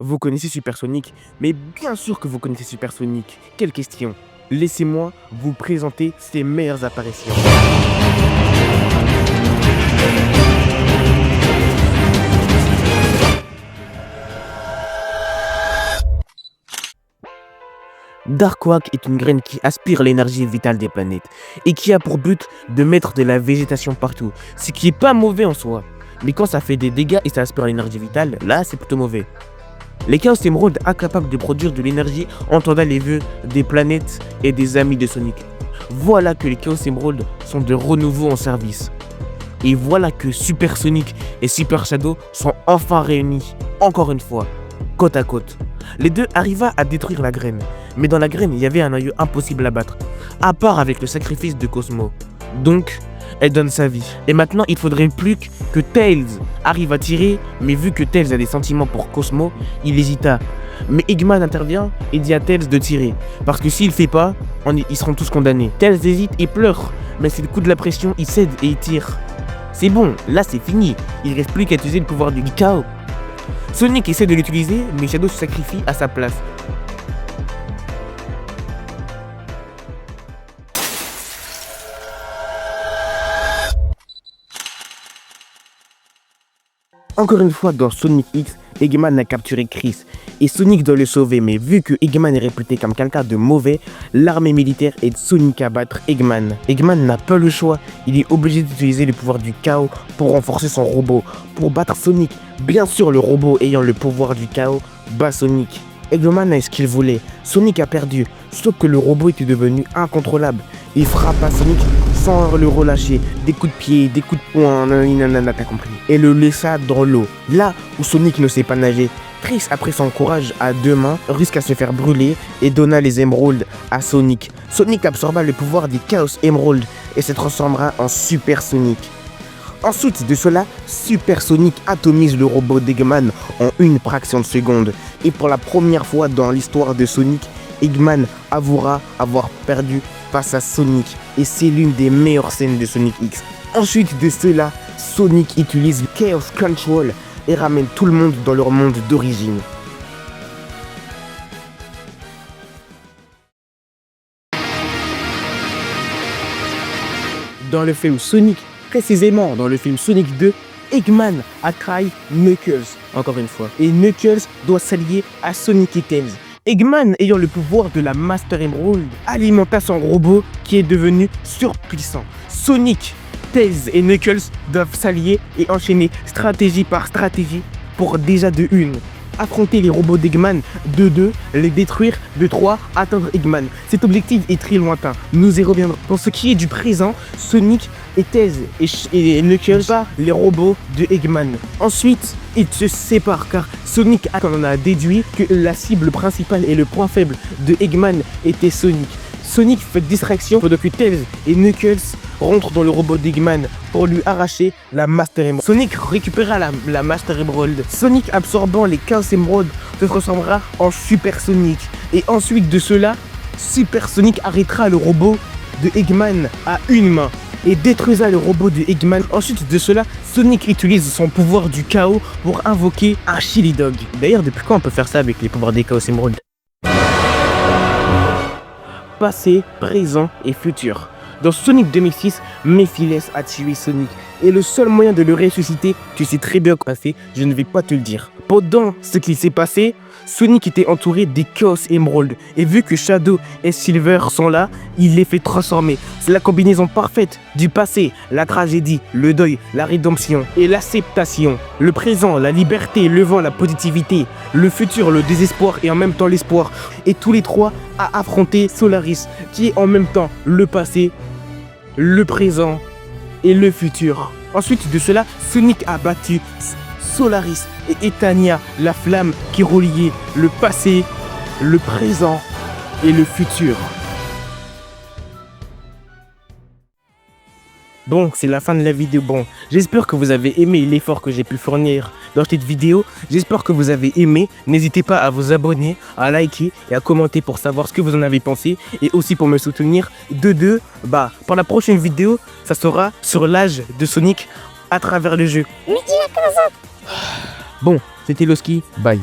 Vous connaissez Supersonic? Mais bien sûr que vous connaissez Supersonic. Quelle question? Laissez-moi vous présenter ses meilleures apparitions. Darkwak est une graine qui aspire l'énergie vitale des planètes et qui a pour but de mettre de la végétation partout, ce qui est pas mauvais en soi. Mais quand ça fait des dégâts et ça aspire l'énergie vitale, là c'est plutôt mauvais. Les Chaos Emerald incapables de produire de l'énergie entendant les vœux des planètes et des amis de Sonic. Voilà que les Chaos Emerald sont de renouveau en service. Et voilà que Super Sonic et Super Shadow sont enfin réunis, encore une fois, côte à côte. Les deux arriva à détruire la graine, mais dans la graine il y avait un noyau impossible à battre, à part avec le sacrifice de Cosmo. Donc, elle donne sa vie. Et maintenant il faudrait plus que Tails arrive à tirer, mais vu que Tails a des sentiments pour Cosmo, il hésita. Mais Eggman intervient et dit à Tails de tirer, parce que s'il fait pas, ils seront tous condamnés. Tails hésite et pleure, mais c'est le coup de la pression, il cède et il tire. C'est bon, là c'est fini, il reste plus qu'à utiliser le pouvoir du chaos. Sonic essaie de l'utiliser, mais Shadow se sacrifie à sa place. Encore une fois, dans Sonic X, Eggman a capturé Chris et Sonic doit le sauver, mais vu que Eggman est réputé comme quelqu'un de mauvais, l'armée militaire aide Sonic à battre Eggman. Eggman n'a pas le choix, il est obligé d'utiliser le pouvoir du chaos pour renforcer son robot, pour battre Sonic. Bien sûr, le robot ayant le pouvoir du chaos bat Sonic. Eggman a ce qu'il voulait, Sonic a perdu, sauf que le robot était devenu incontrôlable. Il frappa Sonic sans le relâcher, des coups de pied, des coups de poing, t'as compris. Et le laissa dans l'eau, là où Sonic ne sait pas nager. Chris, après son courage à deux mains, risque à se faire brûler et donna les émeraudes à Sonic. Sonic absorba le pouvoir des Chaos Emerald et se transformera en Super Sonic. Ensuite de cela, Super Sonic atomise le robot d'Eggman en une fraction de seconde. Et pour la première fois dans l'histoire de Sonic, Eggman avouera avoir perdu face à Sonic. Et c'est l'une des meilleures scènes de Sonic X. Ensuite de cela, Sonic utilise le Chaos Control et ramène tout le monde dans leur monde d'origine. Dans le film Sonic, précisément dans le film Sonic 2, Eggman a trahi Knuckles, encore une fois. Et Knuckles doit s'allier à Sonic et Tails. Eggman, ayant le pouvoir de la Master Emerald, alimenta son robot qui est devenu surpuissant. Sonic, Tails et Knuckles doivent s'allier et enchaîner stratégie par stratégie pour déjà de une affronter les robots d'Eggman, de 2, les détruire, de 3, atteindre Eggman. Cet objectif est très lointain, nous y reviendrons. Pour ce qui est du présent, Sonic et Tails et Knuckles battent les robots de Eggman. Ensuite, ils se séparent car Sonic en a déduit que la cible principale et le point faible de Eggman était Sonic. Sonic fait distraction pendant que Tails et Knuckles rentrent dans le robot d'Eggman pour lui arracher la Master Emerald. Sonic récupérera la Master Emerald. Sonic absorbant les 15 émeraudes se transformera en Super Sonic. Et ensuite de cela, Super Sonic arrêtera le robot de Eggman à une main et détruira le robot de Eggman. Ensuite de cela, Sonic utilise son pouvoir du chaos pour invoquer un Chili Dog. D'ailleurs, depuis quand on peut faire ça avec les pouvoirs des Chaos Emerald? Passé, présent et futur. Dans Sonic 2006, Mephiles a tué Sonic. Et le seul moyen de le ressusciter, tu sais très bien quoi c'est, je ne vais pas te le dire. Pendant ce qui s'est passé, Sonic était entouré des Chaos Emerald. Et vu que Shadow et Silver sont là, il les fait transformer. C'est la combinaison parfaite du passé, la tragédie, le deuil, la rédemption et l'acceptation. Le présent, la liberté, le vent, la positivité. Le futur, le désespoir et en même temps l'espoir. Et tous les trois à affronter Solaris, qui est en même temps le passé, le présent et le futur. Ensuite de cela, Sonic a battu Solaris et Etania, la flamme qui reliait le passé, le présent et le futur. Bon, c'est la fin de la vidéo. Bon, j'espère que vous avez aimé l'effort que j'ai pu fournir dans cette vidéo. J'espère que vous avez aimé. N'hésitez pas à vous abonner, à liker et à commenter pour savoir ce que vous en avez pensé. Et aussi pour me soutenir. Pour la prochaine vidéo, ça sera sur l'âge de Sonic à travers le jeu. Mais il a 15 ans. Bon, c'était Loski. Bye.